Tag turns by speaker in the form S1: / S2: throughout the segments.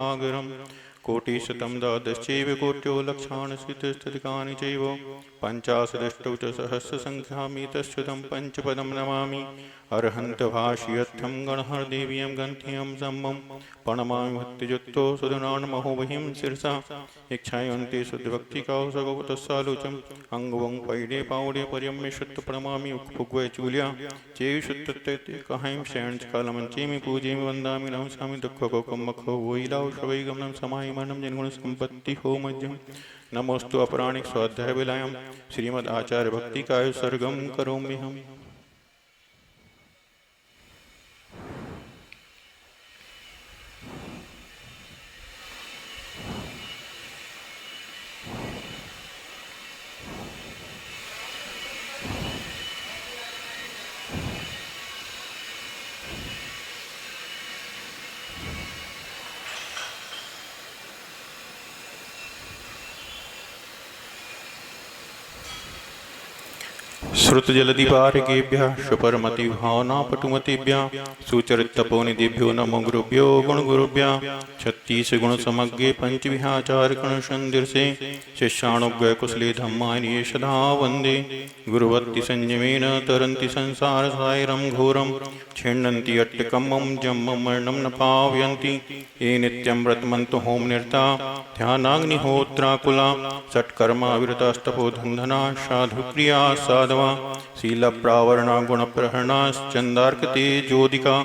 S1: आगरं कोटिशतं द्वादश्चैव कोट्यो लक्षाणस्थितिस्थितिकानि चैव पञ्चाशदष्टौ च सहस्रसङ्ख्यामि तच्छ्रुतं पञ्चपदं नमामि अर्हन्त भाष्यर्थं गणहरदेवीयं गन्त्यं सम्मं प्रणमामि भक्तियुक्तो सुदनान्महोमहिं शिरसा इच्छायन्ते शुद्धभक्तिकासगोतस्सालोचम् अंगवं पैडे पावडे पर्यम्य शुद्ध प्रणमामि उक्फुग्वै चूल्या चेवि शुद्धते कहां शयन कालमंचेमि पूजेमि वन्दामि नमसामि दुःखकोकं मखो वोइलाव शवैगमनं समाहिमनं जनगुण संपत्ति हो मज्जं नमोस्तु अपराणिक स्वाध्याय विलायं श्रीमद् आचार्य भक्ति काय सर्गम करोमि हम। श्रुत जलधिपारिकेभ्यः शुपरमति भावना पटुमतिभ्यः सुचरितपोनिधिभ्यो नमो गुरुभ्यो गुण गुरुभ्यः 36 गुण समग्रे पंचविहाचार गण संदिर्से शिष्याणुग्वय कुशले धम्मानि सदा वंदे गुरुवत्ति संयमेन तरन्ति संसार सायरं घोरं छिन्नन्ति अट्टकम्मं जम्मं मरणं न पावयन्ति ये नित्यं व्रतमन्तो होम निरता ध्यानाग्निहोत्राकुला षट्कर्मा विरतास्तपो धन्धना साधुप्रिया साधवा शील प्रावरणा गुण प्रहरणाश्चंदार्कते ज्योतिका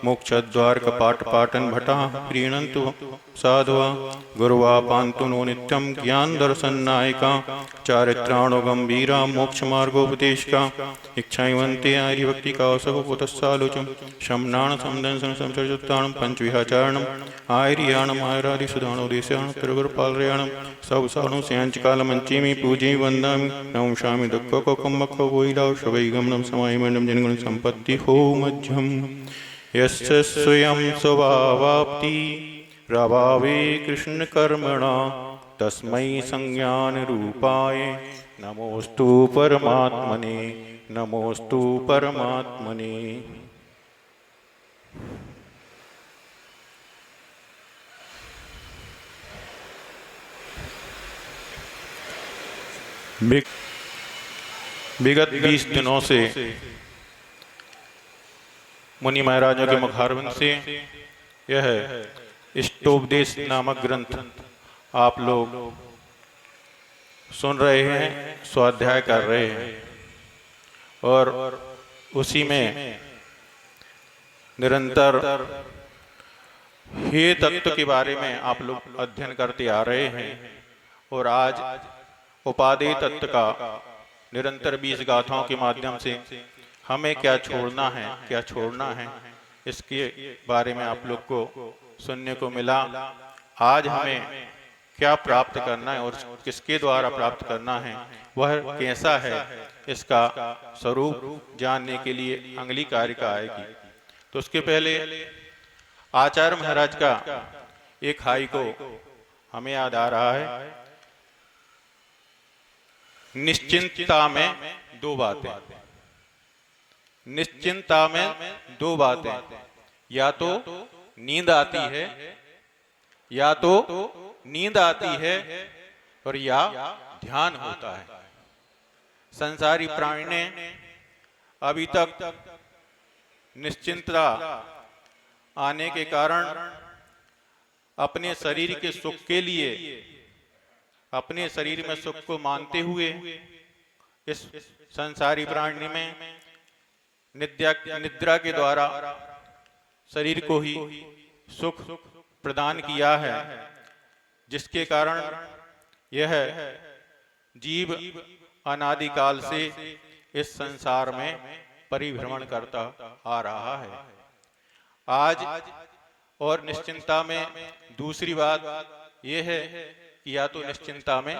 S1: मोक्षद्वार कपाट पाटन भटा प्रीणन्तु साधवा गुरुवा पांतु नो नित्यं ज्ञान दर्शन नायिका चारित्राणो गंभीरा मोक्ष मार्गोपदेशका इच्छावंते आर्य भक्ति का सगोपतस्सालोचम शमनान समदंसन संचर्युत्ताणं पंचविहाचारणं आर्याणं आयरादि सुधानो देशाणं त्रिगुरुपालयाणं सब साणु स्यांच कालमंचेमि पूजे वंदामि नमशामि दुःखकोकं मखो वोइलाव शवैगमनं समाहिमनं जनगुण संपत्ति हो मध्यम यस्य स्वयं स्वभावाप्ति प्रभावे कृष्ण कर्मणा तस्मै संज्ञान रूपाय नमोस्तु परमात्मने नमोस्तु परमात्मने। विगत 20 दिनों से मुनि महाराजों के मुखारविंद से यह इष्टोपदेश नामक ग्रंथ आप लोग सुन रहे हैं, स्वाध्याय कर रहे हैं और उसी में निरंतर हे तत्व के बारे में आप लोग अध्ययन करते आ रहे हैं और आज उपादेय तत्व का निरंतर 20 गाथाओं के माध्यम से हमें क्या छोड़ना है क्या छोड़ना है इसके बारे में आप लोग को सुनने को मिला। आज हमें क्या प्राप्त करना है और किसके द्वारा प्राप्त करना है, वह कैसा है, इसका स्वरूप जानने के लिए अगली कारिका आएगी। तो उसके पहले आचार्य महाराज का एक हाई को हमें याद आ रहा है। निश्चिंतता में दो बातें, निश्चिंतता में दो बातें, या तो नींद आती है, या तो नींद आती है और या ध्यान होता है। संसारी प्राणी ने अभी तक निश्चिंतता आने के कारण अपने शरीर के सुख के लिए, अपने शरीर में सुख को मानते हुए इस संसारी प्राणी में निद्रा के द्वारा शरीर को ही सुख प्रदान किया है, जिसके कारण यह जीव अनादिकाल से इस संसार में परिभ्रमण करता आ रहा है। आज और निश्चिंता में दूसरी बात यह है कि या तो निश्चिंता में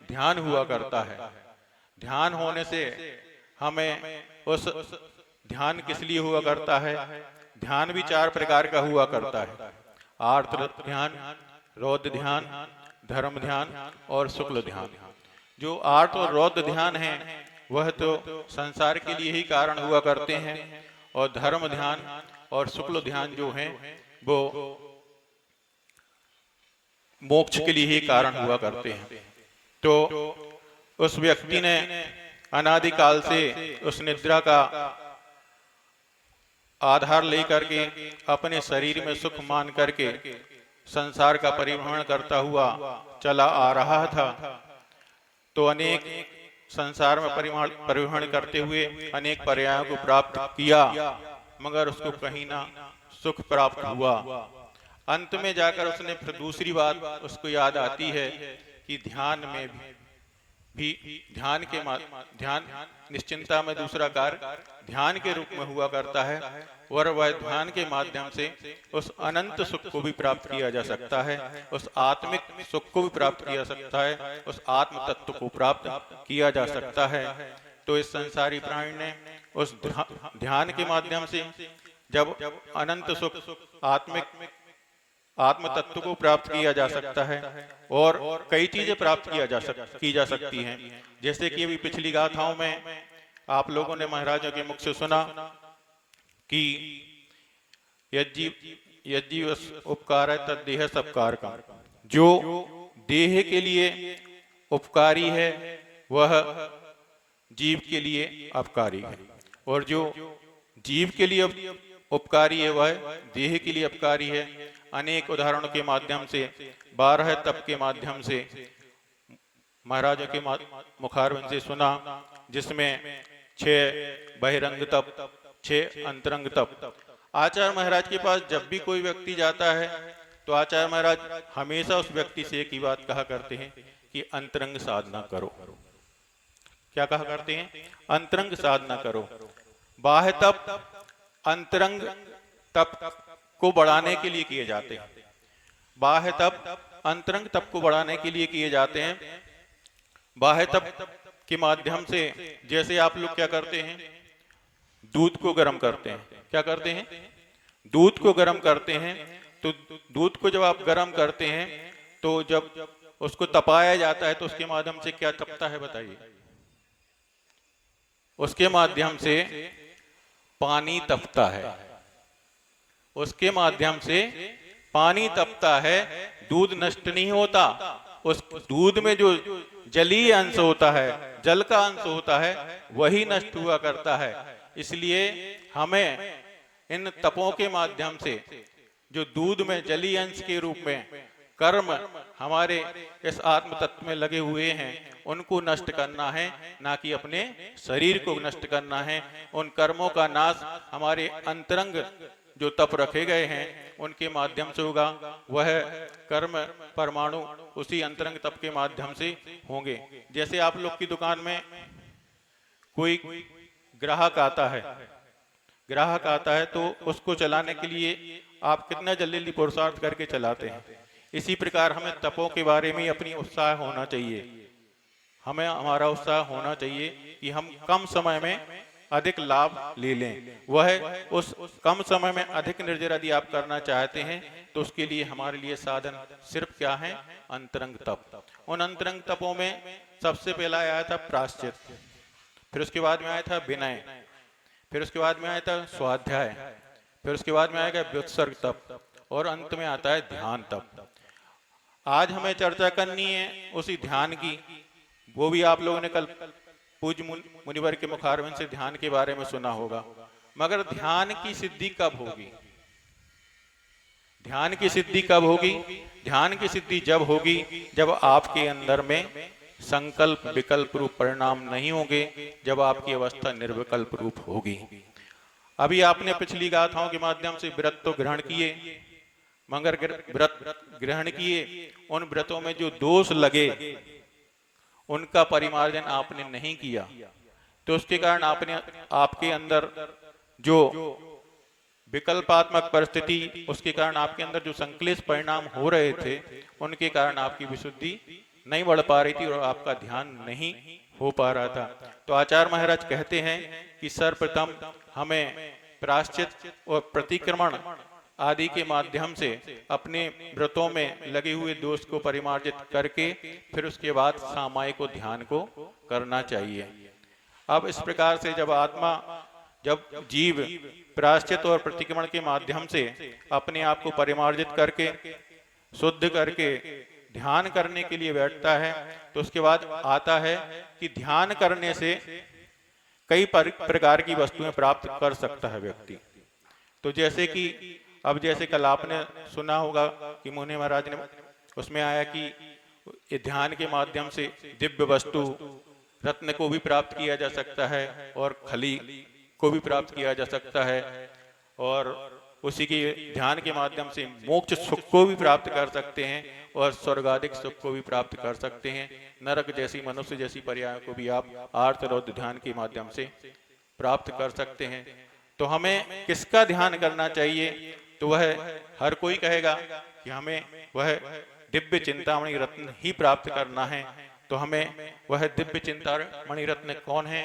S1: ध्यान हुआ करता है। ध्यान होने से हमें उस ध्यान किस लिए हुआ करता है, ध्यान भी 4 प्रकार का हुआ करता है। आर्त ध्यान, रौद्र ध्यान, धर्म ध्यान और शुक्ल ध्यान। जो आर्त और रौद्र ध्यान है वह तो संसार के लिए ही कारण हुआ करते हैं, और धर्म ध्यान और शुक्ल ध्यान जो है वो मोक्ष के लिए ही कारण हुआ करते हैं। तो उस व्यक्ति ने अनादिकाल से उस निद्रा का आधार लेकर के अपने शरीर में सुख मान करके संसार का परिभ्रमण करता हुआ चला आ रहा था। तो अनेक संसार में परिभ्रमण करते हुए अनेक पर्यायों को प्राप्त किया, मगर उसको कहीं ना सुख प्राप्त हुआ। अंत में जाकर उसने फिर दूसरी बात उसको याद आती है कि ध्यान में भी ध्यान निश्चिंता में दूसरा कार्य ध्यान के रूप में हुआ करता है, और वह ध्यान के माध्यम से उस अनंत सुख को भी प्राप्त किया जा सकता है, उस आत्मिक सुख को भी प्राप्त किया सकता है, उस आत्म तत्व को प्राप्त किया जा सकता है। तो इस संसारी प्राणी ने उस ध्यान के माध्यम से जब अनंत सुख आत्म तत्व को प्राप्त किया जा सकता है, और कई चीजें प्राप्त की जा सकती हैं। जैसे कि अभी पिछली गाथाओं में आप लोगों ने महाराजों के मुख से सुना कि यज्जीव उपकार है तद्देह सपकार का। जो देह के लिए उपकारी है वह जीव के लिए अपकारी है, और जो जीव के लिए उपकारी है वह देह के लिए अपकारी है। अनेक उदाहरणों के माध्यम से 12 तप के माध्यम से महाराजों के मुखारविंद से सुना, जिसमें 6 बहिरंग तप, 6 अंतरंग तप। आचार्य महाराज के पास जब भी कोई व्यक्ति जाता है तो आचार्य महाराज हमेशा उस व्यक्ति से एक ही बात कहा करते हैं कि अंतरंग साधना करो। क्या कहा करते हैं? अंतरंग साधना करो। बाह्य तप अंतरंग तप को बढ़ाने के लिए किए जाते हैं। बाह्य तप अंतरंग तप को बढ़ाने के लिए किए जाते हैं। बाह्य तप के माध्यम से जैसे आप लोग क्या करते हैं, दूध को गर्म करते हैं। क्या करते हैं? दूध को गर्म करते हैं। तो दूध को जब आप गर्म करते हैं तो जब उसको तपाया जाता है तो उसके माध्यम से क्या तपता है बताइए? उसके माध्यम से पानी तपता है। उसके माध्यम से पानी तपता है। दूध नष्ट नहीं होता। उस दूध में जो जलीय अंश होता है, जल का अंश होता है, वही नष्ट हुआ करता है। इसलिए हमें इन तपों के माध्यम से जो दूध में जलीय अंश के रूप में कर्म हमारे इस आत्म तत्व में लगे हुए हैं, उनको नष्ट करना है, ना कि अपने शरीर को नष्ट करना है। उन कर्मों का नाश हमारे अंतरंग जो तप रखे गए हैं उनके माध्यम से होगा। वह कर्म परमाणु उसी अंतरंग तप के माध्यम से होंगे। जैसे आप लोग की दुकान में कोई ग्राहक आता है तो उसको चलाने के लिए आप कितना जल्दी पुरुषार्थ करके चलाते हैं। इसी प्रकार हमें तपों के बारे में अपनी उत्साह होना चाहिए। हमें हमारा उत्साह होना चाहिए कि हम कम समय में अधिक लाभ ले लें। वह उस कम समय में अधिक निर्जर यदि आप करना चाहते हैं तो उसके लिए हमारे लिए साधन सिर्फ क्या है? अंतरंग तप। उन अंतरंग तपों में सबसे पहला आया था प्रायश्चित, फिर उसके बाद में आया था विनय, फिर उसके बाद में आया था स्वाध्याय, फिर उसके बाद में आएगा व्युत्सर्ग तप, और अंत में आता है ध्यान तप। आज हमें चर्चा करनी है उसी ध्यान की। वो भी आप लोगों ने कल पूज्य मुनिवर के मुखारविंद से ध्यान के बारे में सुना होगा। मगर ध्यान की सिद्धि कब होगी? ध्यान की सिद्धि कब होगी? ध्यान की सिद्धि जब होगी जब आपके अंदर में संकल्प विकल्प रूप परिणाम नहीं होंगे, जब आपकी अवस्था निर्विकल्प रूप होगी। अभी आपने पिछली गाथाओं के माध्यम से व्रत तो ग्रहण किए, मगर व्रत ग्रहण किए, उन व्रतों में जो दोष लगे उनका परिमार्जन आपने नहीं किया, तो उसके कारण आपके अंदर जो विकल्पात्मक परिस्थिति, उसके कारण आपके अंदर जो संक्लेश परिणाम हो रहे थे, उनके कारण आपकी विशुद्धि नहीं बढ़ पा रही थी और आपका ध्यान नहीं हो पा रहा था। तो आचार्य महाराज कहते हैं कि सर्वप्रथम हमें प्रायश्चित और प्रतिक्रमण आदि के माध्यम से अपने व्रतों में लगे हुए दोष को परिमार्जित करके फिर उसके बाद सामायिक ध्यान को करना चाहिए। अब इस प्रकार से जब जीव प्रायश्चित और प्रतिक्रमण के माध्यम से अपने आप को परिमार्जित करके शुद्ध करके ध्यान करने के लिए बैठता है तो उसके बाद आता है कि ध्यान करने से कई प्रकार की वस्तुएं प्राप्त कर सकता है व्यक्ति। तो जैसे कि अब जैसे कल आपने सुना होगा कि मुनि महाराज ने उसमें आया कि ये ध्यान के माध्यम से दिव्य वस्तु रत्न को भी प्राप्त किया जा सकता है और खली को भी प्राप्त किया जा सकता है और उसी के ध्यान के माध्यम से मोक्ष सुख को भी प्राप्त कर सकते हैं और स्वर्गाधिक सुख को भी प्राप्त कर सकते हैं। नरक जैसी मनुष्य जैसी पर्यायों को भी आप आर्त रौद्र ध्यान के माध्यम से प्राप्त कर सकते हैं। तो हमें किसका ध्यान करना चाहिए? तो वह हर कोई कहेगा कि हमें वह दिव्य चिंतामणि रत्न ही प्राप्त करना है। तो हमें वह दिव्य चिंतामणि रत्न कौन है?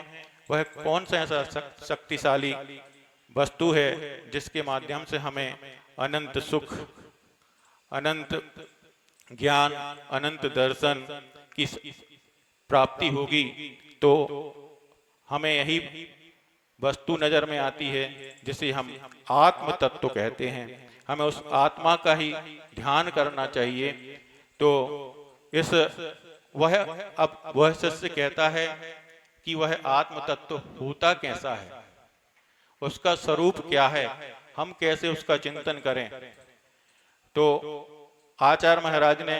S1: वह कौन सा ऐसा शक्तिशाली वस्तु है जिसके माध्यम से हमें अनंत सुख, अनंत ज्ञान, अनंत दर्शन की प्राप्ति होगी? तो हमें यही वस्तु नजर में आती है जिसे हम आत्म तत्व कहते हैं। हमें उस आत्मा का ही ध्यान करना चाहिए। तो इस वह शिष्य कहता है कि वह आत्म तत्व होता कैसा है, उसका स्वरूप क्या है, हम कैसे उसका चिंतन करें? तो आचार्य महाराज ने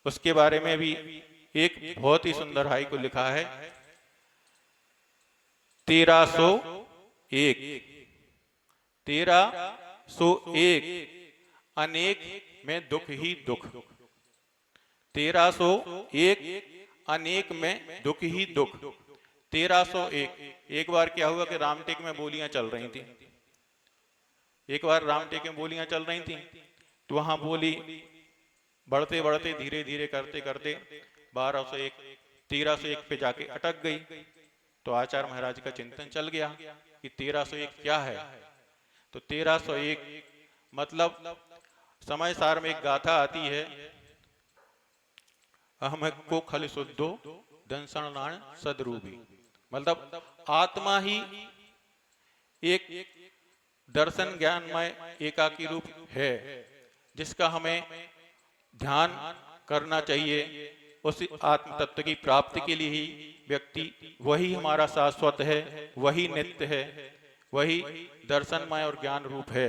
S1: उसके बारे में भी एक बहुत ही सुंदर हाइकु लिखा है। 1301 अनेक में दुख ही दुख। 1301 अनेक में दुख ही दुख। 1301 एक बार क्या हुआ कि रामटेक में बोलियां चल रही थी। एक बार रामटेक में बोलियां चल रही थी तो वहां बोली बढ़ते बढ़ते धीरे धीरे करते करते 1301 पे जाके अटक गई। तो आचार्य महाराज का चिंतन चल गया कि 1301 क्या है। तो 1301 मतलब समय सार में एक गाथा आती है, अहम को खल शुद्धो दंसन नाण सदरूपी। मतलब आत्मा ही एक दर्शन ज्ञानमय एकाकी रूप है जिसका हमें ध्यान करना चाहिए। उस आत्म तत्व की प्राप्ति के लिए ही व्यक्ति, वही हमारा शाश्वत है, वही नित्य है, वही दर्शनमय और ज्ञान रूप है।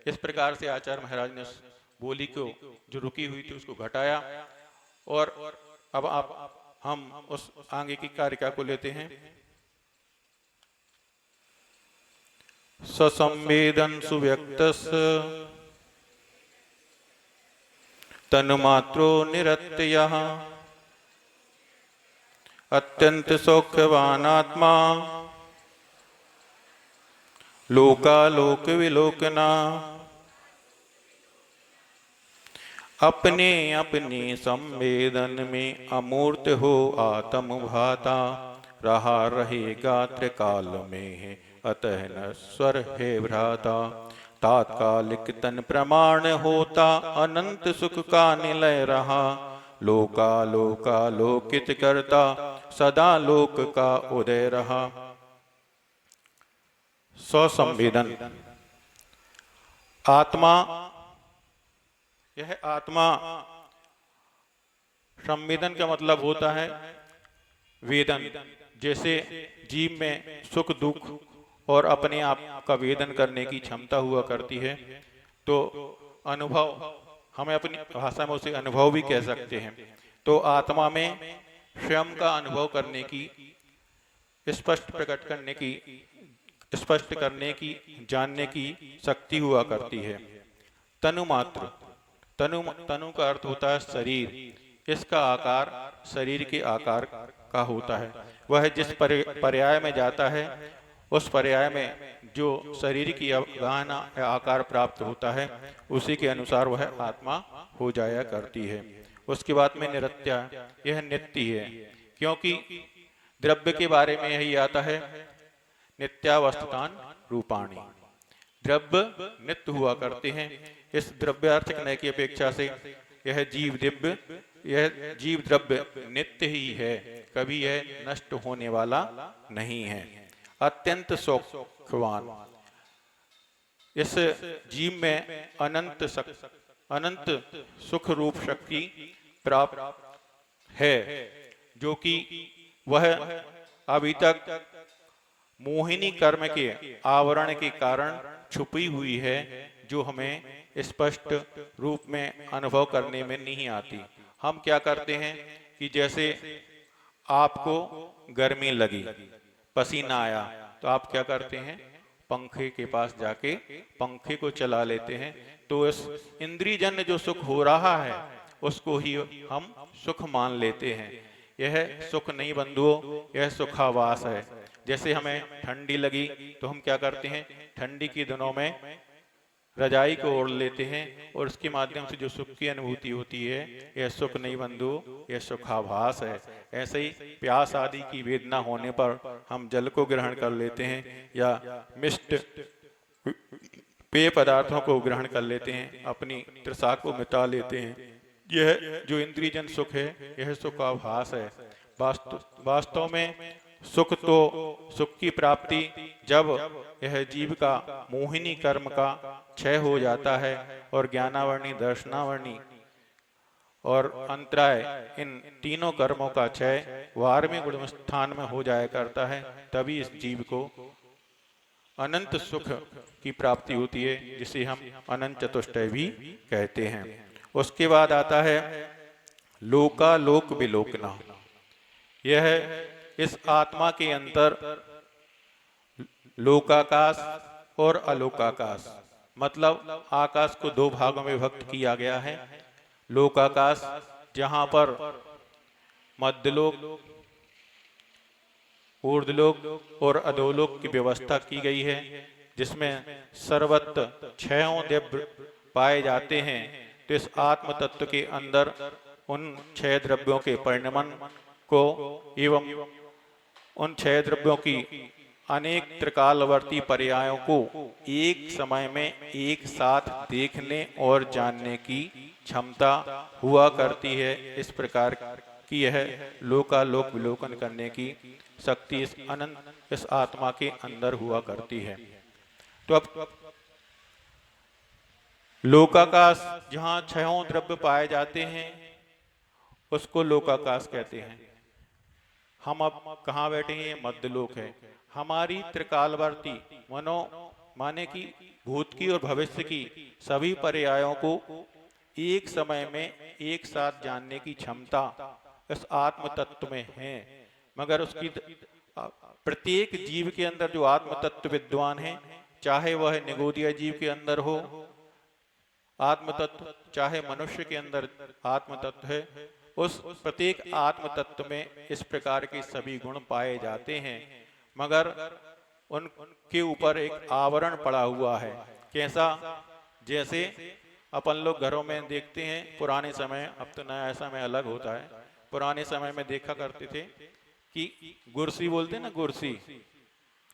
S1: इस प्रकार से आचार्य महाराज ने उस बोली को जो रुकी हुई थी उसको घटाया। और अब हम उस आगे की कारिका को लेते हैं। ससंवेदन सुव्यक्तस् तन्मात्रो निरत्यः अत्यंत सौख्यवान आत्मा लोकालोक विलोकना। अपने अपने संवेदन में अमूर्त हो आत्म भाता, रहा रहेगा त्रिकाल में है अतः नश्वर है भ्राता। तात्कालिक तन प्रमाण होता अनंत सुख का निलय रहा, लोकालोकित करता सदा लोक का उदय रहा। स्वसंवेदन आत्मा, यह आत्मा, संवेदन का मतलब होता है वेदन। जैसे जीव में सुख दुख और अपने आप का वेदन करने की क्षमता हुआ करती है, तो अनुभव, हमें अपनी भाषा में उसे अनुभव भी कह सकते हैं। तो आत्मा में स्वयं का अनुभव करने की, स्पष्ट प्रकट करने की, स्पष्ट करने की, जानने की शक्ति हुआ करती है। तनु मात्र, तनु का अर्थ होता है शरीर। इसका आकार शरीर के आकार का होता है। वह जिस पर्याय में जाता है उस पर्याय में जो शरीर की गहना आकार प्राप्त होता है उसी के अनुसार वह आत्मा हो जाया करती है। उसके बाद में निरत्या, यह नित्य है, क्योंकि द्रव्य के बारे में यही आता है नित्यावस्थान रूपाणी। द्रव्य नित्य हुआ करते हैं। इस द्रव्यार्थ नय की अपेक्षा से यह जीव द्रव्य नित्य ही है, कभी यह नष्ट होने वाला नहीं है। अत्यंत सौख्यवान, इस जीव में अनंत अनंत सुख रूप शक्ति प्राप्त है, जो कि वह अभी तक मोहिनी कर्म के आवरण के कारण छुपी हुई है, जो हमें स्पष्ट रूप में अनुभव करने में नहीं आती। हम क्या करते हैं कि जैसे आपको गर्मी लगी, पसीना आया, तो आप क्या करते हैं, पंखे के पास जाके पंखे को चला लेते हैं। तो इस इंद्रियजन्य जो सुख हो रहा है उसको ही हम सुख मान लेते हैं। यह सुख नहीं बंधुओं, यह सुखावास है। जैसे हमें ठंडी लगी तो हम क्या करते हैं, ठंडी के दिनों में रजाई को ओढ़ लेते हैं और उसके माध्यम से जो सुख की अनुभूति होती है, यह सुख नहीं बंधु, यह सुखाभास है। ऐसे ही प्यास आदि की वेदना होने पर हम जल को ग्रहण कर लेते हैं या मिष्ट पेय पदार्थों को ग्रहण कर लेते हैं, अपनी तृषा को मिटा लेते हैं। यह जो इंद्रियजन सुख है, यह सुखाभास है। वास्तव में सुख तो सुख की प्राप्ति जब यह जीव का मोहिनी कर्म का क्षय हो जाता है और ज्ञानावर्णी, दर्शनावर्णी और अंतराय, इन तीनों कर्मों का क्षय वारमी गुण स्थान में हो जाया करता है, तभी इस जीव को अनंत सुख की प्राप्ति होती है, जिसे हम अनंत चतुष्टय भी कहते हैं। उसके बाद आता है लोकालोक विलोकना। यह इस आत्मा के अंतर लोकाकाश और अलोकाकाश, मतलब आकाश को दो भागों में विभक्त किया गया है। लोकाकाश जहां पर मध्यलोक, ऊर्ध्वलोक और अधोलोक की व्यवस्था की गई है, जिसमें सर्वत्र छहों दिव्य पाए जाते हैं। तो इस आत्म तत्व के अंदर उन छह द्रव्यों के परिणमन को एवं उन छह द्रव्यों की अनेक त्रिकालवर्ती पर्यायों को एक समय में एक साथ देखने और जानने की क्षमता हुआ करती है। इस प्रकार की यह लोकालोक विलोकन करने की शक्ति इस आत्मा के अंदर हुआ करती है। तो अब लोकाकाश जहाँ छहों द्रव्य पाए जाते हैं उसको लोकाकाश कहते हैं। हम अब कहाँ बैठे हैं, मध्यलोक है। हमारी त्रिकालवर्ती माने की भूत की और भविष्य की सभी पर्यायों को एक समय में एक साथ जानने की क्षमता इस आत्म तत्व में है। मगर उसकी प्रत्येक जीव के अंदर जो आत्म तत्व विद्वान है, चाहे वह निगोदिया जीव के अंदर हो आत्म तत्व, चाहे मनुष्य के अंदर आत्म तत्व है, उस प्रत्येक आत्म तत्व में इस प्रकार के सभी गुण पाए जाते हैं। मगर उनके ऊपर एक आवरण पड़ा हुआ है। कैसा? जैसे अपन लोग घरों में देखते हैं, पुराने समय, अब तो नया समय अलग होता है, पुराने समय में देखा करते थे कि गुरसी बोलते हैं ना, गुरसी,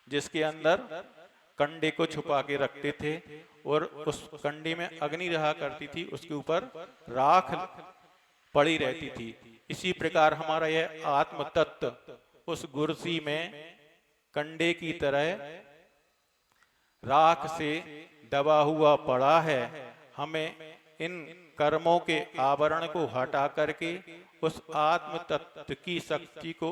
S1: जिसके अंदर कंडे को छुपा के रखते थे और उस कंडे में अग्नि रहा करती थी, उसके ऊपर राख पड़ी रहती थी। इसी प्रकार हमारा यह आत्म तत्व उस गुरसी में कंडे की तरह राख से दबा हुआ पड़ा है। हमें इन कर्मों के आवरण को हटा करके उस आत्म तत्व की शक्ति को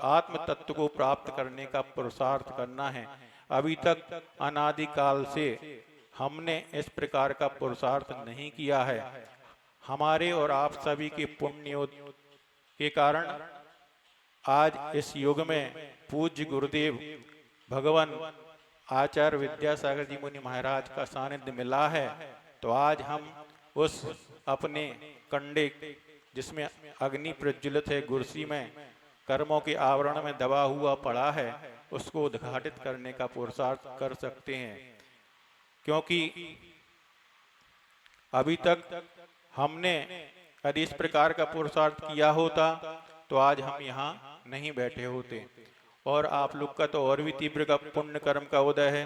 S1: आत्म तत्व को प्राप्त करने का पुरुषार्थ करना है। अभी तक अनादिकाल से हमने इस प्रकार का पुरुषार्थ नहीं किया है। हमारे और आप सभी के पुण्य के कारण आज इस युग में पूज्य गुरुदेव भगवान आचार्य विद्यासागर जी मुनि महाराज का सानिध्य मिला है। तो आज हम उस अपने कंडे जिसमें अग्नि प्रज्वलित है, गुरसी में कर्मों के आवरण में दबा हुआ पड़ा है, उसको उद्घाटित करने का पुरुषार्थ कर सकते हैं। क्योंकि अभी तक हमने यदि इस प्रकार का पुरुषार्थ किया होता तो आज हम यहाँ नहीं बैठे होते। और आप लोग का तो और भी तीव्र का पुण्य कर्म का उदय है।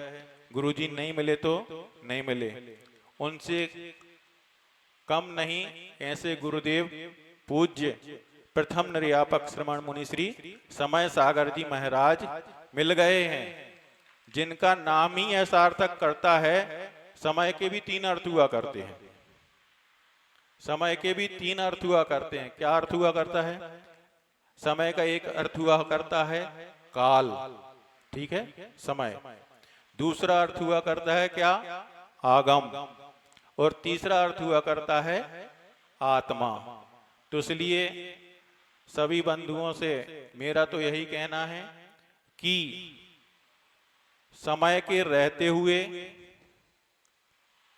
S1: गुरुजी नहीं मिले तो नहीं मिले, उनसे कम नहीं ऐसे गुरुदेव पूज्य प्रथम निर्यापक श्रमण मुनि श्री समय सागर जी महाराज मिल गए हैं, जिनका नाम ही ऐसा सार्थक करता है। समय के भी तीन अर्थ हुआ करते हैं। समय के भी तीन अर्थ हुआ करते हैं। क्या अर्थ हुआ करता है? समय का एक अर्थ हुआ करता है काल, ठीक है, समय। दूसरा अर्थ हुआ करता है क्या? आगम। और तीसरा अर्थ हुआ करता है आत्मा। तो इसलिए सभी बंधुओं से मेरा तो यही कहना है कि समय के रहते हुए,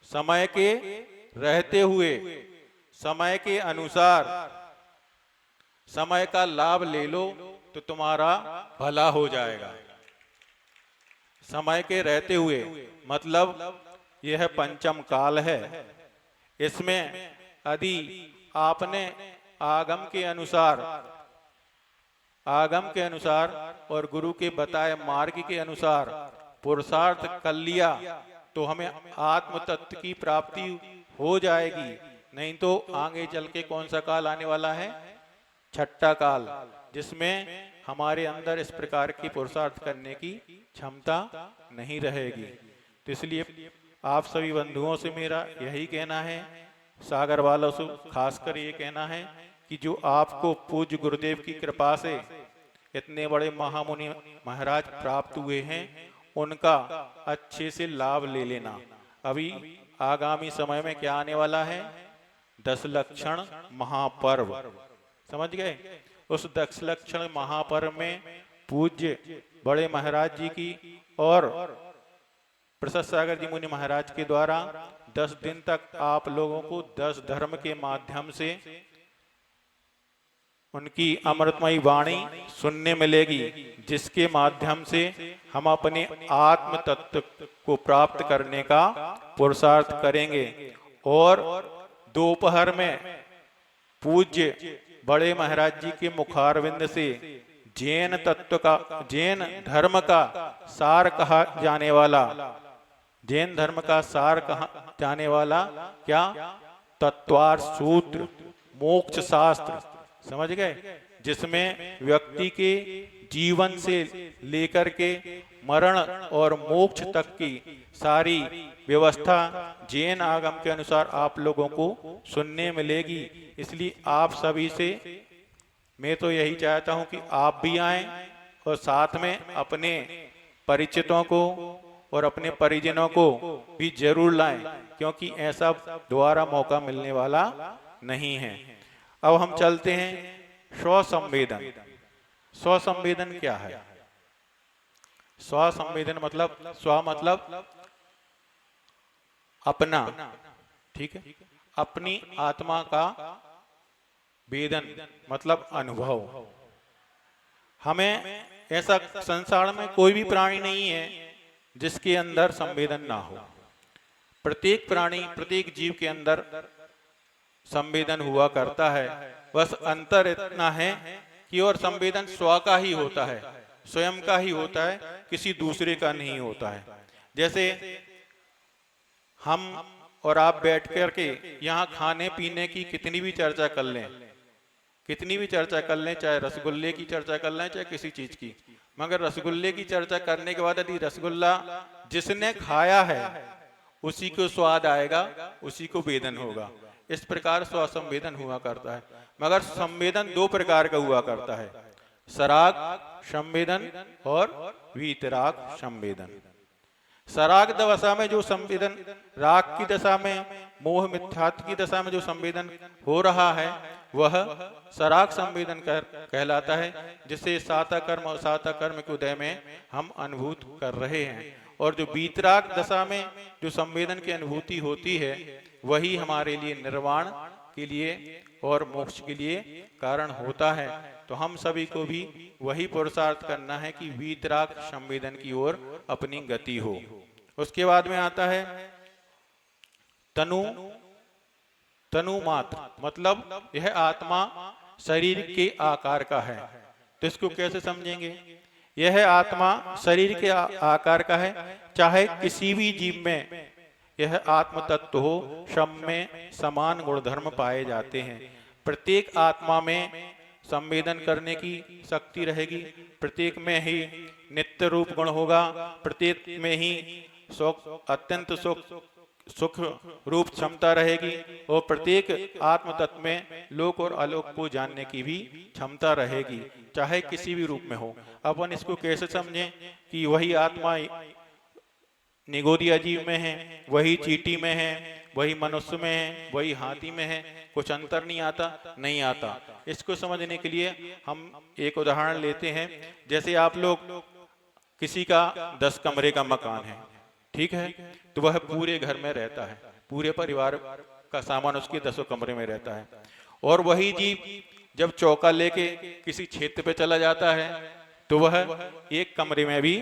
S1: समय के रहते हुए, समय के अनुसार समय का लाभ ले लो तो तुम्हारा भला हो जाएगा। समय के रहते हुए मतलब यह पंचम काल है। इसमें यदि आपने आगम के अनुसार और गुरु के बताए मार्ग के अनुसार पुरुषार्थ कर लिया तो हमें आत्म तत्व की प्राप्ति हो जाएगी। नहीं तो आगे चल के कौन सा काल आने वाला है? छठा काल, जिसमें हमारे अंदर इस प्रकार की पुरुषार्थ करने की क्षमता नहीं रहेगी। तो इसलिए आप सभी बंधुओं से मेरा यही कहना है, सागर वालों से खासकर ये कहना है कि जो आपको पूज्य गुरुदेव की कृपा से इतने बड़े महामुनि महाराज प्राप्त हुए हैं, उनका अच्छे से लाभ ले लेना। अभी आगामी समय में क्या आने वाला है? 10 लक्षण महापर्व, समझ गए? उस 10 लक्षण महापर्व में पूज्य बड़े महाराज जी की और प्रसाद सागर जी मुनि महाराज के द्वारा 10 दिन तक आप लोगों को 10 धर्म के माध्यम से उनकी अमृतमयी वाणी सुनने मिलेगी, जिसके माध्यम से हम अपने आत्म तत्व को प्राप्त करने का पुरुषार्थ करेंगे। और दोपहर में पूज्य बड़े महाराज जी के मुखारविंद से जैन तत्व का, जैन धर्म का सार कहा जाने वाला, जैन धर्म का सार कहा जाने वाला क्या? तत्वार्थ सूत्र, मोक्ष शास्त्र, समझ गए? जिसमें व्यक्ति के जीवन से लेकर के मरण और मोक्ष तक की सारी व्यवस्था जैन आगम के अनुसार आप लोगों को सुनने मिलेगी। इसलिए आप सभी से मैं तो यही चाहता हूं कि आप भी आएं और साथ में अपने परिचितों को और अपने परिजनों को भी जरूर लाएं, क्योंकि ऐसा दोबारा मौका मिलने वाला नहीं है। अब हम चलते हैं स्वसंवेदन। स्वसंवेदन क्या है? स्वसंवेदन मतलब स्व मतलब अपना, ठीक है, अपनी आत्मा का वेदन मतलब अनुभव। हमें ऐसा संसार में कोई भी प्राणी नहीं है जिसके अंदर संवेदन ना हो। प्रत्येक प्राणी, प्रत्येक जीव के अंदर संवेदन हुआ करता है। बस अंतर इतना है कि और संवेदन स्व का ही होता है, स्वयं का ही होता है, किसी दूसरे का नहीं होता है। जैसे हम और आप बैठ कर के यहाँ खाने पीने की कितनी भी चर्चा कर लें, कितनी भी चर्चा कर लें, चाहे रसगुल्ले की चर्चा कर लें, चाहे किसी चीज की, मगर रसगुल्ले की चर्चा करने के बाद यदि रसगुल्ला जिसने खाया है उसी को स्वाद आएगा, उसी को वेदन होगा। इस प्रकार स्वसंवेदन हुआ करता है। मगर संवेदन 2 प्रकार का हुआ करता है, सराग संवेदन और वीतराग संवेदन। सराग दशा में जो संवेदन, राग की दशा में, मोह मिथ्यात्व की दशा में जो संवेदन हो रहा है वह सराग संवेदन कहलाता है, जिसे साता कर्म और साता कर्म के उदय में हम अनुभूत कर रहे हैं। और जो वीतराग दशा में जो संवेदन की अनुभूति होती है वही हमारे लिए निर्वाण के लिए और मोक्ष के लिए कारण होता है। तो हम सभी को भी वही पुरुषार्थ करना है कि वीतराग संवेदन की ओर अपनी गति हो। उसके बाद में आता है तनु, तनु मात्र मतलब यह आत्मा शरीर के आकार का है। तो इसको कैसे समझेंगे? यह आत्मा शरीर के आकार का है, चाहे किसी भी जीव में यह आत्म तत्व हो, सब में समान गुणधर्म पाए जाते हैं। प्रत्येक आत्मा में संवेदन करने की शक्ति रहेगी, प्रत्येक में ही नित्य रूप गुण होगा, प्रत्येक में ही सुख, अत्यंत सुख सुख रूप क्षमता रहेगी और प्रत्येक आत्म तत्व में लोक और अलोक को जानने की भी क्षमता रहेगी, चाहे किसी भी रूप में हो। अपन इसको कैसे समझें कि वही आत्मा निगोदिया जीव में है, वही चींटी में है, वही मनुष्य में है, वही हाथी में है, कुछ अंतर नहीं आता? नहीं आता। इसको समझने के लिए हम एक उदाहरण लेते हैं। जैसे आप लोग, किसी का 10 कमरे का मकान है, ठीक है, तो वह पूरे घर में रहता है, पूरे परिवार का सामान उसके 10 कमरे में रहता है। और वही जीव जब चौका लेके किसी क्षेत्र पे चला जाता है तो वह एक कमरे में भी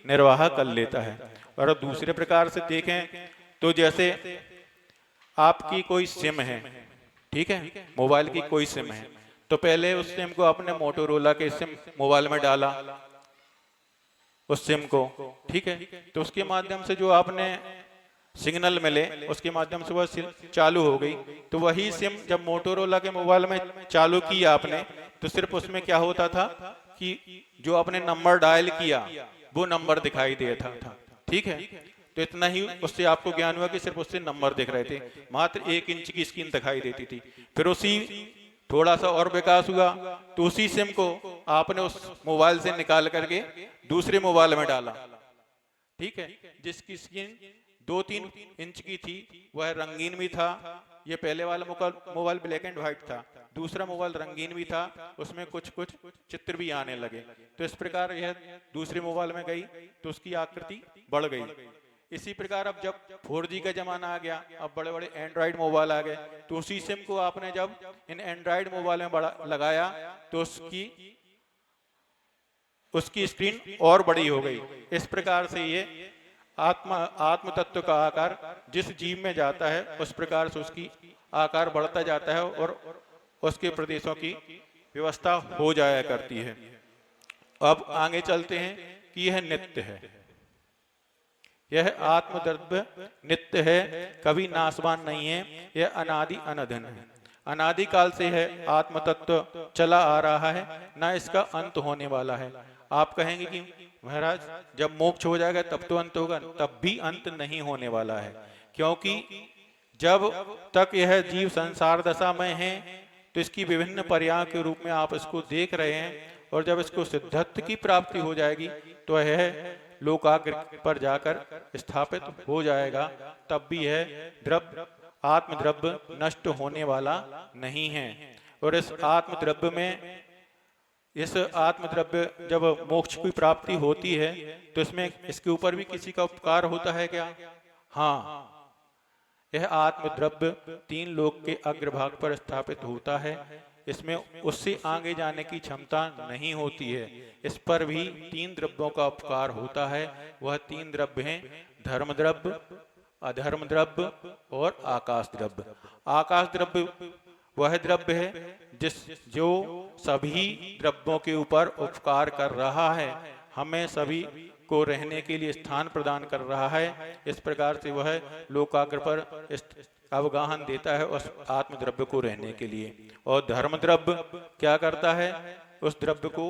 S1: निर्वाह कर लेता है। और दूसरे प्रकार से देखें तो जैसे आपकी कोई सिम है, ठीक है, मोबाइल की कोई सिम है, तो पहले उस सिम को आपने मोटोरोला के सिम मोबाइल में डाला, उस सिम को, ठीक है, तो उसके माध्यम से जो आपने सिग्नल मिले उसके माध्यम से वह सिम चालू हो गई। तो वही सिम जब मोटोरोला के मोबाइल में चालू किया आपने, तो सिर्फ उसमें क्या होता था कि जो आपने नंबर डायल किया वो नंबर दिखाई देता था, ठीक है। तो इतना ही उससे आपको ज्ञान हुआ कि सिर्फ उससे नंबर दिख रहे थे, मात्र 1 इंच की स्क्रीन दिखाई देती थी। फिर उसी थोड़ा सा और विकास हुआ तो उसी सिम को आपने उस मोबाइल से निकाल करके दूसरे मोबाइल में डाला, ठीक है, जिसकी स्क्रीन 2-3 इंच की थी, वह रंगीन भी था। ये पहले वाला मोबाइल ब्लैक एंड व्हाइट था, दूसरा मोबाइल रंगीन भी था, उसमें कुछ कुछ चित्र भी आने लगे। तो इस प्रकार यह दूसरे मोबाइल में गई तो उसकी आकृति बढ़ गई। इसी प्रकार अब जब 4G का जमाना आ गया, अब बड़े बड़े एंड्रॉइड मोबाइल आ गए, तो उसी सिम को आपने जब इन एंड्रॉइड मोबाइल में लगाया तो उसकी स्क्रीन और बड़ी हो गई। इस प्रकार से ये आत्म तत्व का आकार जिस जीव में जाता है उस प्रकार से उसकी आकार बढ़ता जाता है और उसके प्रदेशों की व्यवस्था हो जाया करती है। अब आगे चलते हैं कि यह नित्य है, यह आत्मद्रव्य नित्य है, कभी नाशवान नहीं है, यह अनादि अनधन है, अनादि काल से है आत्म तत्व चला आ रहा है, ना इसका अंत होने वाला है। आप कहेंगे कि महाराज जब मोक्ष हो जाएगा तब तो अंत होगा, तब भी अंत नहीं होने वाला है, क्योंकि जब तक यह जीव संसार दशा में है तो इसकी विभिन्न पर्यायों के रूप में आप इसको देख रहे हैं, और जब इसको सिद्धत्व की प्राप्ति हो जाएगी तो यह लोकाग्र पर जाकर स्थापित हो जाएगा, तब भी यह द्रव्य आत्मद्रव्य नष्ट होने वाला नहीं है। और इस आत्मद्रव्य में, इस आत्मद्रव्य जब मोक्ष की प्राप्ति होती है तो इसमें इसके ऊपर भी किसी का उपकार होता है क्या? हाँ, यह आत्मद्रव्य 3 लोक के अग्रभाग पर स्थापित होता है, इसमें उससे आगे जाने की क्षमता नहीं होती है। इस पर भी 3 द्रव्यों का उपकार होता है। वह 3 द्रव्य हैं धर्म द्रव्य, अधर्म द्रव्य और आकाश द्रव्य। आकाश द्रव्य वह द्रव्य है जो सभी द्रव्यों के ऊपर उपकार कर रहा है, हमें सभी को रहने के लिए स्थान प्रदान कर रहा है। इस प्रकार से वह लोकाग्र पर अवगाहन देता है उस आत्म द्रव्य को रहने के लिए। और धर्म द्रव्य क्या करता है? उस द्रव्य को,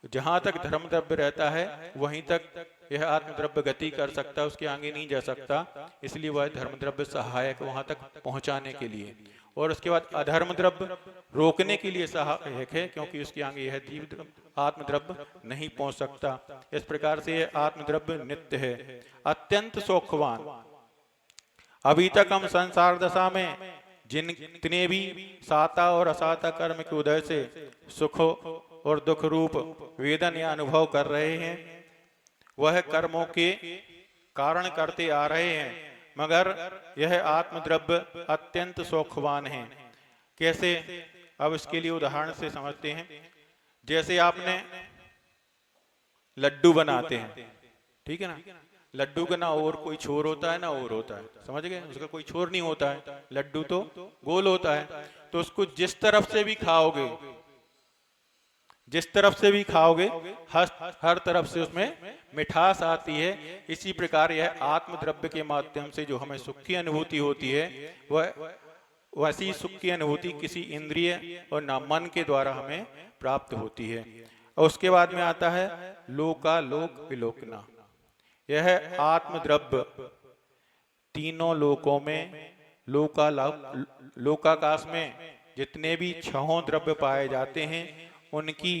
S1: जहां तक धर्म द्रव्य रहता है वहीं तक यह आत्म द्रव्य गति कर सकता है, उसके आगे नहीं जा सकता, इसलिए वह धर्म द्रव्य सहायक वहां तक पहुंचाने के लिए। और उसके बाद अधर्म द्रव्य रोकने के लिए सहायक है, क्योंकि उसके आगे यह जीव आत्म द्रव्य नहीं पहुंच सकता। इस प्रकार से यह आत्म द्रव्य नित्य है, अत्यंत सौख्यवान। अभी तक हम संसार दशा में जितने भी साता और असाता कर्म के उदय से सुख और दुख रूप वेदन या अनुभव कर रहे हैं, वह कर्मों के कारण करते आ रहे हैं, मगर यह आत्मद्रव्य अत्यंत सौख्यवान है। कैसे? अब इसके लिए उदाहरण से समझते हैं। जैसे आपने लड्डू बनाते हैं, ठीक है ना, लड्डू का ना और कोई छोर होता है ना और होता है, समझ गए? उसका कोई छोर नहीं होता है, लड्डू तो गोल होता है। तो उसको जिस तरफ से भी खाओगे, जिस तरफ से भी खाओगे हर तरफ से उसमें मिठास आती है। इसी प्रकार यह आत्मद्रव्य के माध्यम से जो हमें सुख की अनुभूति होती है, वह वैसी सुख की अनुभूति किसी इंद्रिय और न मन के द्वारा हमें प्राप्त होती है। और उसके बाद में आता है लोकालोक विलोकना। यह आत्मद्रव्य तीनों लोकों में, लोकाकाश में जितने भी छहों द्रव्य पाए जाते हैं उनकी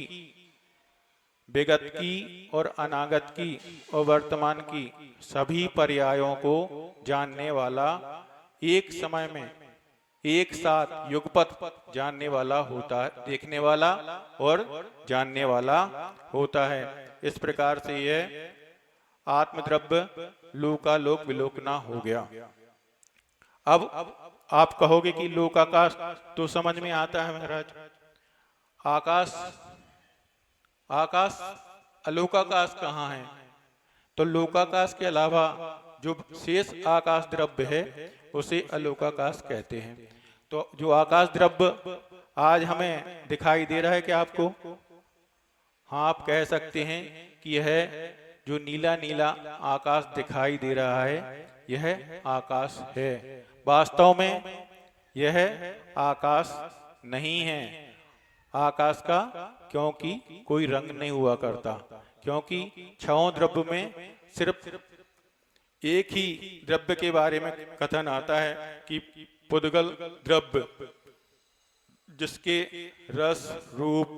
S1: विगत की और अनागत की और वर्तमान की सभी पर्यायों को जानने वाला, एक समय में एक साथ युगपत जानने वाला होता है, देखने वाला और जानने वाला होता है। इस प्रकार से यह आत्मद्रव्य लोकालोक विलोकना हो गया। अब आप कहोगे कि लोकाकाश तो समझ में आता है महाराज, आकाश आकाश अलोकाकाश कहाँ है? तो लोकाकाश के अलावा जो शेष आकाश द्रव्य है उसे अलोकाकाश कहते हैं। तो जो आकाश द्रव्य आज हमें दिखाई दे रहा है क्या आपको? हाँ, आप कह सकते हैं कि यह जो नीला नीला आकाश दिखाई दे रहा है यह आकाश है। वास्तव में यह आकाश नहीं है आकाश का, क्योंकि कोई रंग नहीं हुआ करता, क्योंकि छहों द्रव्य में सिर्फ एक ही द्रव्य के बारे में कथन आता है कि पुद्गल द्रव्य, जिसके रस रूप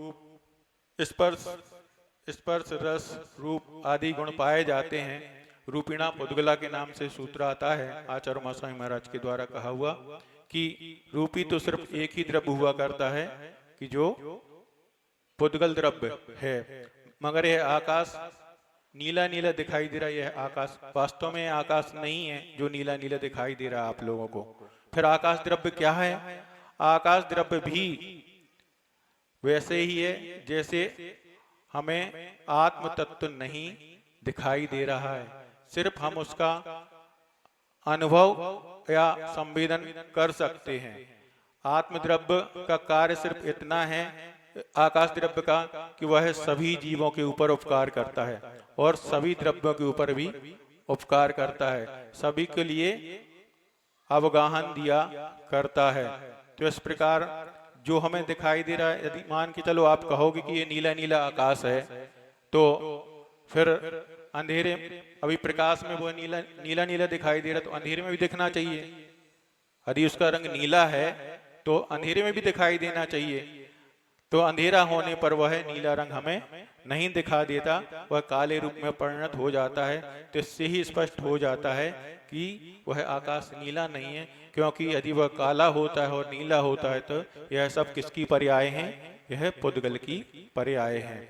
S1: स्पर्श रस रूप आदि गुण पाए जाते हैं। रूपिणा पुद्गला के नाम से सूत्र आता है आचार्य गोस्वामी महाराज के द्वारा कहा हुआ कि रूपी तो सिर्फ एक ही द्रव्य हुआ करता है कि जो पुद्गल द्रव्य है, मगर यह आकाश नीला नीला दिखाई दे रहा है, यह आकाश वास्तव में आकाश नहीं है जो नीला नीला दिखाई दे रहा है आप लोगों को। फिर आकाश द्रव्य क्या है? आकाश द्रव्य भी वैसे ही है जैसे हमें आत्म तत्व नहीं दिखाई दे रहा है, सिर्फ हम उसका अनुभव या संवेदन कर सकते हैं। आत्म द्रव्य का कार्य सिर्फ इतना है आकाश द्रव्य का कि वह सभी जीवों के ऊपर उपकार करता है और सभी द्रव्यों के ऊपर भी उपकार करता है, सभी के लिए अवगाहन दिया करता है। तो इस प्रकार जो हमें दिखाई दे रहा है, यदि मान के चलो आप कहोगे कि ये नीला नीला आकाश है, तो फिर अंधेरे अभी प्रकाश में वो नीला नीला नीला दिखाई दे रहा है, तो अंधेरे में भी दिखना चाहिए। यदि उसका रंग नीला है तो अंधेरे में भी दिखाई देना चाहिए। तो अंधेरा होने पर वह नीला रंग हमें नहीं दिखा देता, वह काले रूप में परिणत हो जाता है। तो इससे ही स्पष्ट हो जाता है कि वह आकाश नीला नहीं है, क्योंकि यदि वह काला होता है और नीला होता है तो यह सब किसकी पर्याय हैं? यह पुद्गल की पर्याय हैं।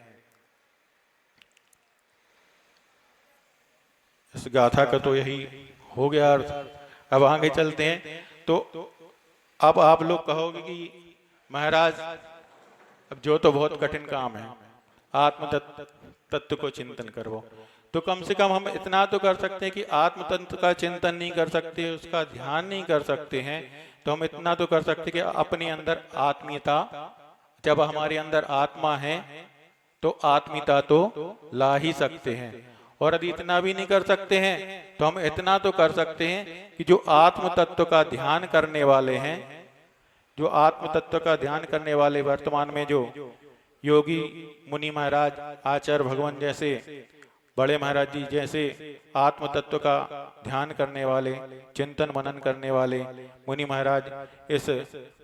S1: इस गाथा का तो यही हो गया अर्थ। अब आगे चलते हैं। तो अब आप लोग कहोगे कि महाराज अब जो तो बहुत कठिन काम है, आत्म तत्व को चिंतन करो, तो कम से कम हम इतना तो कर सकते हैं कि आत्म तत्व का चिंतन नहीं कर सकते, उसका ध्यान नहीं कर सकते हैं, तो हम इतना तो कर सकते कि अपने अंदर आत्मीयता, जब हमारे अंदर आत्मा है तो आत्मीयता तो ला ही सकते हैं। और यदि इतना भी नहीं कर सकते हैं तो हम इतना तो कर सकते हैं कि जो आत्म तत्व का ध्यान करने वाले हैं, जो आत्म तत्व का ध्यान करने वाले वर्तमान में जो योगी मुनि महाराज, आचार्य भगवान जैसे बड़े महाराज जी जैसे आत्म तत्व का ध्यान करने वाले, चिंतन मनन करने वाले मुनि महाराज इस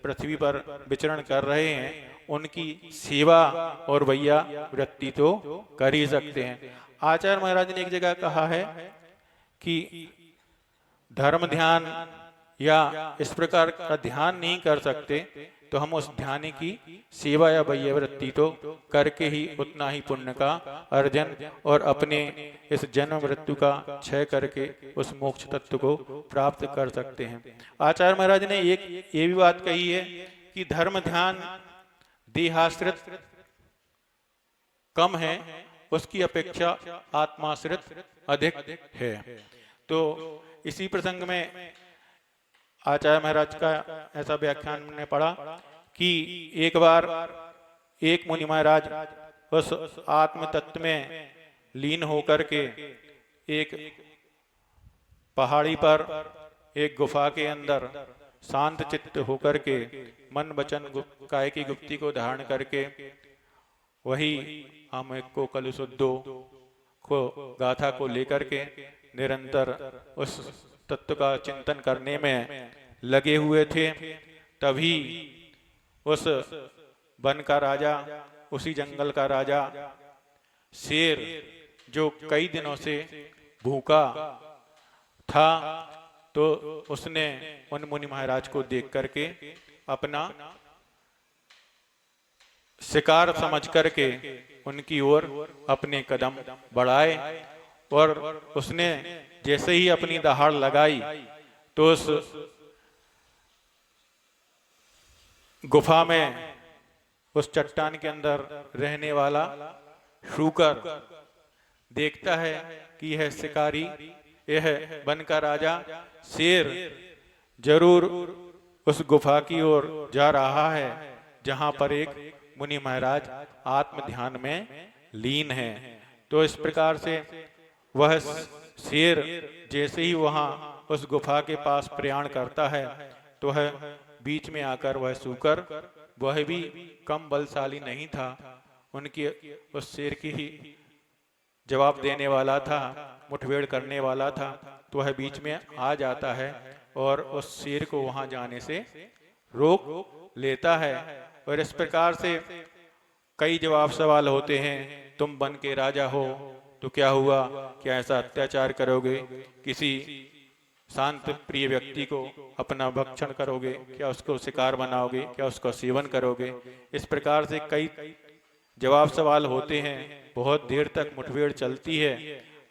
S1: पृथ्वी पर विचरण कर रहे हैं, उनकी सेवा और भैया वृत्ति तो कर ही सकते हैं। आचार्य महाराज ने एक जगह कहा है कि धर्म ध्यान या इस प्रकार का ध्यान नहीं कर सकते तो हम उस ध्यान की सेवा या भैया वृत्ति तो करके ही उतना ही पुण्य का अर्जन और अपने इस जन्म मृत्यु का क्षय करके उस मोक्ष तत्व को प्राप्त कर सकते हैं। आचार्य महाराज ने एक ये भी बात कही है कि धर्म ध्यान देहाश्रित कम है, उसकी अपेक्षा आत्माश्रित अधिक है। तो इसी प्रसंग में आचार्य महाराज का ऐसा व्याख्यान ने पढ़ा कि एक बार एक मुनि महाराज उस आत्म तत्व में लीन होकर के एक पहाड़ी पर एक गुफा के अंदर शांत चित्त होकर के मन वचन काय की गुप्ति को धारण करके वही हम को कलुशुद्धो को गाथा को लेकर के निरंतर उस तत्व का चिंतन करने में लगे हुए थे, तभी उस वन का राजा, उसी जंगल का राजा शेर, जो कई दिनों से भूखा था, तो उसने उन मुनि महाराज को देख करके अपना शिकार समझ करके उनकी ओर अपने कदम बढ़ाए, और उसने जैसे ही अपनी दहाड़ लगाई तो उस गुफा में, उस चट्टान के अंदर रहने वाला शूकर देखता है कि यह शिकारी, यह वन का राजा शेर जरूर उस गुफा की ओर जा रहा है जहां पर एक मुनि महाराज आत्म ध्यान में लीन है। तो इस प्रकार से वह शेर जैसे ही वहां उस गुफा के पास प्रयाण करता है, तो वह बीच में आकर वह शूकर, वह भी कम बलशाली नहीं था, उनकी उस शेर की ही जवाब देने वाला था, मुठभेड़ करने वाला था, तो वह बीच में आ जाता है और उस शेर को वहां जाने से रोक लेता है। और इस प्रकार से कई जवाब सवाल होते हैं, तुम वन के राजा हो तो क्या हुआ, क्या ऐसा अत्याचार करोगे, किसी शांत प्रिय व्यक्ति को अपना भक्षण करोगे, क्या उसको शिकार बनाओगे, क्या उसका सेवन करोगे। इस प्रकार से कई जवाब सवाल होते हैं। बहुत देर तक मुठभेड़ चलती है।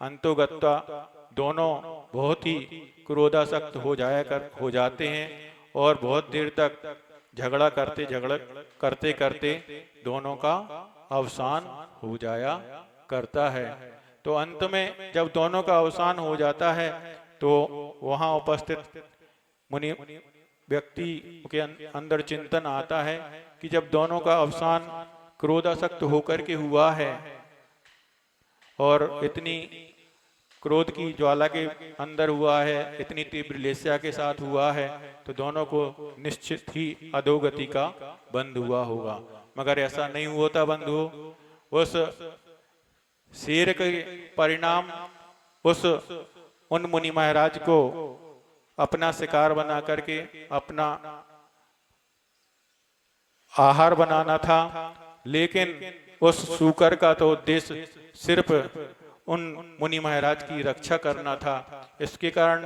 S1: अंतोगत्वा दोनों बहुत ही क्रोधासक्त हो जाते हैं और बहुत देर तक झगड़ा करते करते दोनों का अवसान हो जाया करता है। तो अंत में जब दोनों का अवसान हो जाता है तो वहां उपस्थित मुनि व्यक्ति के अंदर चिंतन आता है कि जब दोनों का अवसान क्रोधासक्त होकर के हुआ है और इतनी क्रोध की ज्वाला के अंदर हुआ है, इतनी तीव्र लेस्या के साथ हुआ है, तो दोनों को निश्चित ही अधोगति का बंध हुआ होगा। मगर ऐसा नहीं हुआ था बंधु। उस शेर के परिणाम उन मुनि महाराज को अपना शिकार बना करके अपना आहार बनाना था, लेकिन उस शूकर का तो उद्देश्य सिर्फ उन मुनि महाराज की रक्षा करना था। इसके कारण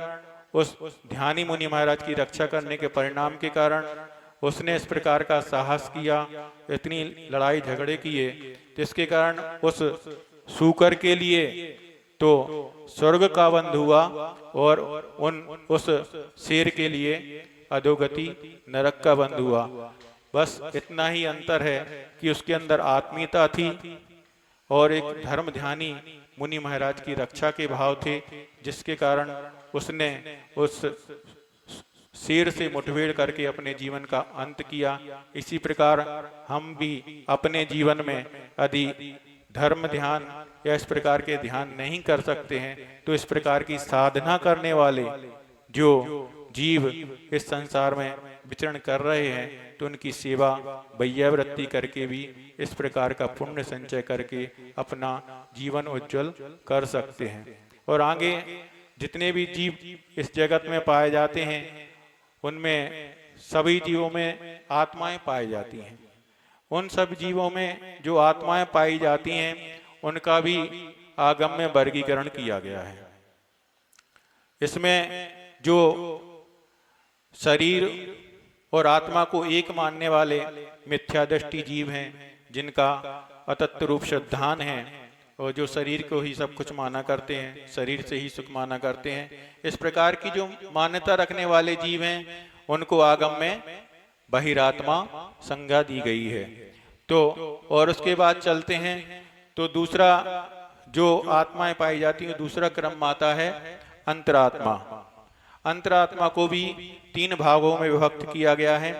S1: उस ध्यानी मुनि महाराज की रक्षा करने के परिणाम के कारण उसने इस प्रकार का साहस किया, इतनी लड़ाई झगड़े किए, जिसके कारण उस शूकर के लिए तो स्वर्ग का बंध हुआ और उस शेर के लिए अधोगति नरक का बंध हुआ। बस इतना ही अंतर है कि उसके अंदर आत्मीयता थी और एक धर्म ध्यानी मुनि महाराज की रक्षा के भाव थे, जिसके कारण उसने उस शेर से मुठभेड़ करके अपने जीवन का अंत किया। इसी प्रकार हम भी अपने जीवन में यदि धर्म ध्यान या इस प्रकार के ध्यान नहीं कर सकते हैं, तो इस प्रकार की साधना करने वाले जो जीव इस संसार में विचरण कर रहे हैं, तो उनकी सेवा वैयावृत्ति करके भी इस प्रकार का पुण्य संचय करके अपना जीवन उज्जवल कर सकते हैं। और आगे जितने भी जीव इस जगत में पाए जाते हैं, उनमें सभी जीवों में आत्माएं पाई जाती हैं। उन सब जीवों में जो आत्माएं पाई जाती हैं, उनका भी आगम में वर्गीकरण किया गया है। इसमें जो शरीर और आत्मा को एक मानने वाले मिथ्या दृष्टि जीव हैं, जिनका अतत्व रूप श्रद्धान है और जो शरीर को ही सब कुछ माना करते हैं, शरीर से ही सुख माना करते हैं, इस प्रकार की जो मान्यता रखने वाले जीव हैं, उनको आगम में बहिरात्मा संज्ञा दी गई है। तो और उसके बाद चलते हैं तो दूसरा जो आत्माएं पाई जाती हैं, दूसरा क्रम आता है अंतरात्मा। अंतरात्मा को भी 3 भागों में विभक्त किया गया है।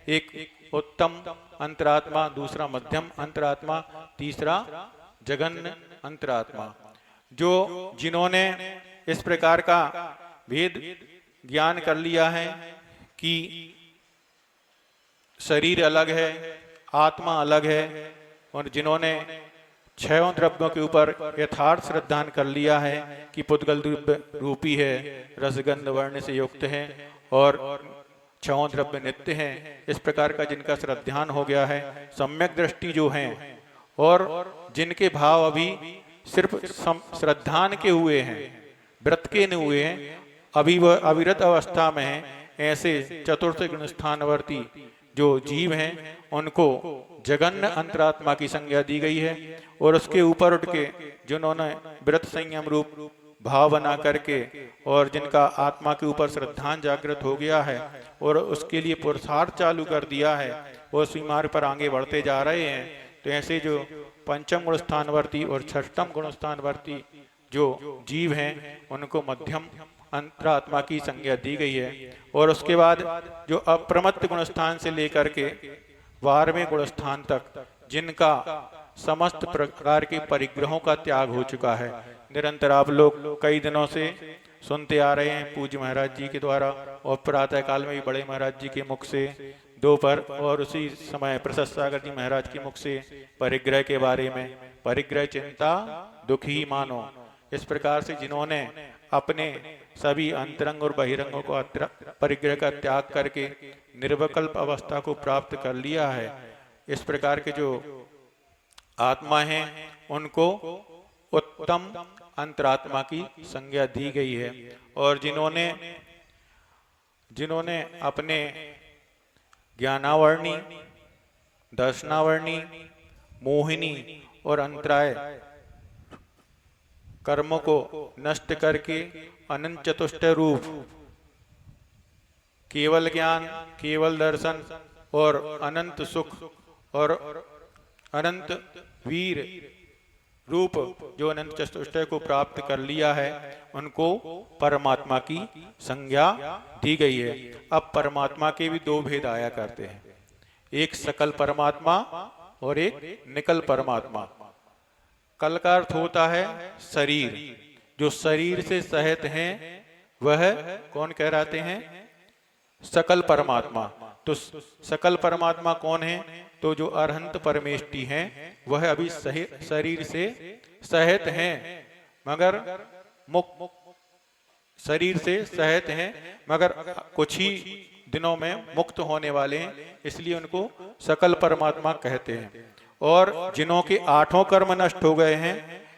S1: एक उत्तम अंतरात्मा, दूसरा मध्यम अंतरात्मा, तीसरा जघन्य अंतरात्मा। जो जिन्होंने इस प्रकार का भेद ज्ञान कर लिया है कि शरीर अलग है, आत्मा अलग है, और जिन्होंने छयों द्रव्यों के ऊपर यथार्थ श्रद्धान कर लिया है कि पुद्गल रूपी है, रसगंध वर्ण से युक्त है और छयों द्रव्य नित्य हैं, इस प्रकार का जिनका श्रद्धान हो गया है, सम्यक दृष्टि जो है और जिनके भाव अभी सिर्फ श्रद्धान के हुए हैं, व्रत के नहीं हुए हैं, अभी वह अविरत अवस्था में है, ऐसे चतुर्थ गुण स्थानवर्ती जो जीव हैं उनको जगन्य अंतरात्मा की संज्ञा दी गई है। और उसके ऊपर उठ के जिन्होंने व्रत संयम रूप भाव बना करके और जिनका आत्मा के ऊपर श्रद्धान जागृत हो गया है और उसके लिए पुरुषार्थ चालू कर दिया है, वो उसी मार्ग पर आगे बढ़ते जा रहे हैं। तो ऐसे जो पंचम गुण स्थानवर्ती और छठम गुण स्थानवर्ती जो जीव हैं उनको मध्यम अंतरात्मा की संज्ञा दी गई है। और उसके बाद जो अप्रमत्त गुणस्थान से लेकर के 12वें गुणस्थान तक जिनका समस्त प्रकार के परिग्रहों का त्याग हो चुका है, निरंतर आप लोग कई दिनों से सुनते आ रहे हैं पूज्य महाराज जी के द्वारा और प्रातः काल में भी बड़े महाराज जी के मुख से, दोपहर और उसी समय प्रसाद सागर जी महाराज के मुख से परिग्रह के बारे में, परिग्रह चिंता दुखी मानो, इस प्रकार से जिन्होंने अपने सभी अंतरंग और बहिरंगों को परिग्रह का त्याग करके निर्विकल्प अवस्था को प्राप्त कर लिया है, इस प्रकार के जो आत्मा हैं उनको उत्तम अंतरात्मा की संज्ञा दी गई है। और जिन्होंने अपने ज्ञानावर्णी, दर्शनावर्णी, मोहिनी और अंतराय कर्मों को नष्ट करके अनंत चतुष्टय रूप केवल ज्ञान, केवल दर्शन और अनंत सुख और अनंत वीर रूप जो अनंत चतुष्टय को प्राप्त कर लिया है, उनको परमात्मा की संज्ञा दी गई है। अब परमात्मा के भी दो भेद आया करते हैं, एक सकल परमात्मा और एक निकल परमात्मा। कल का अर्थ होता है शरीर, जो शरीर से सहित हैं वह कौन कहलाते हैं? सकल परमात्मा। तो सकल परमात्मा कौन है? तो जो अरहंत परमेष्टि हैं वह अभी शरीर से सहित हैं, मगर शरीर से सहित हैं मगर कुछ ही दिनों में मुक्त होने वाले हैं, इसलिए उनको सकल परमात्मा कहते हैं। और जिन्हों के 8 कर्म नष्ट हो गए हैं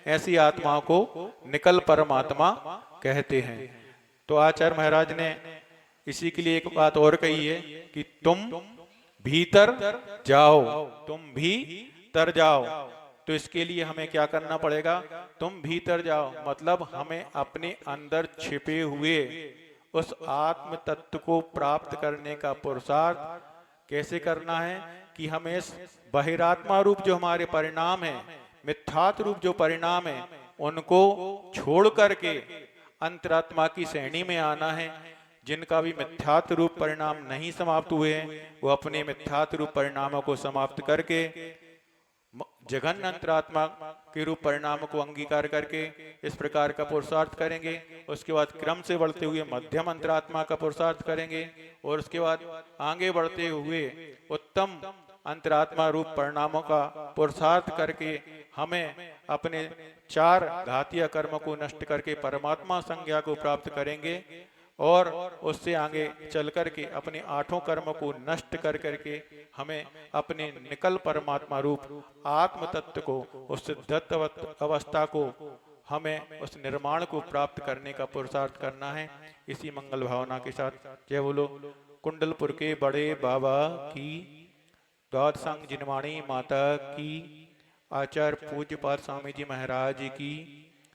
S1: ऐसी आत्माओं को निकल परमात्मा कहते हैं। तो आचार्य महाराज ने इसी के लिए एक बात और कही है कि तुम भीतर जाओ, तुम भीतर जाओ। तो इसके लिए हमें क्या करना पड़ेगा? तुम भीतर जाओ मतलब हमें अपने अंदर छिपे हुए उस आत्म तत्व को प्राप्त करने का पुरुषार्थ कैसे करना है कि हमें बहिरात्मा रूप जो हमारे परिणाम है, मिथ्यात्व रूप जो परिणाम है, उनको छोड़ करके अंतरात्मा की श्रेणी में आना है। जिनका भी मिथ्यात्व रूप परिणाम नहीं समाप्त हुए हैं वो अपने मिथ्यात्व रूप परिणामों को समाप्त करके जघन्य अंतरात्मा के रूप परिणाम को अंगीकार करके इस प्रकार का पुरुषार्थ करेंगे। उसके बाद क्रम से बढ़ते हुए मध्यम अंतरात्मा का पुरुषार्थ करेंगे और उसके बाद आगे बढ़ते हुए उत्तम अंतरात्मा रूप परिणामों का पुरुषार्थ करके हमें अपने 4 घातीय कर्म को नष्ट करके परमात्मा संज्ञा को प्राप्त करेंगे और उससे आगे चल करके अपने 8 कर्म को नष्ट कर करके हमें अपने निकल परमात्मा रूप आत्म तत्व को, उस सिद्धत्व अवस्था को, हमें उस निर्माण को प्राप्त करने का पुरुषार्थ करना है। इसी मंगल भावना के साथ जय बोलो कुंडलपुर के बड़े बाबा की, द्वाद संग जिनवाणी माता की, आचार्य पूज्य पाद स्वामी जी महाराज की,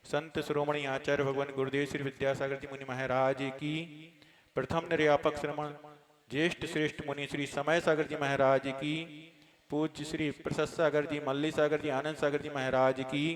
S1: संत श्रोमणी आचार्य भगवान गुरुदेव श्री विद्यासागर जी मुनि महाराज की, प्रथम निर्यापक श्रमण ज्येष्ठ श्रेष्ठ मुनि श्री समय सागर जी महाराज की, पूज्य श्री प्रसाद सागर जी, मल्ली सागर जी, आनंद सागर जी महाराज की,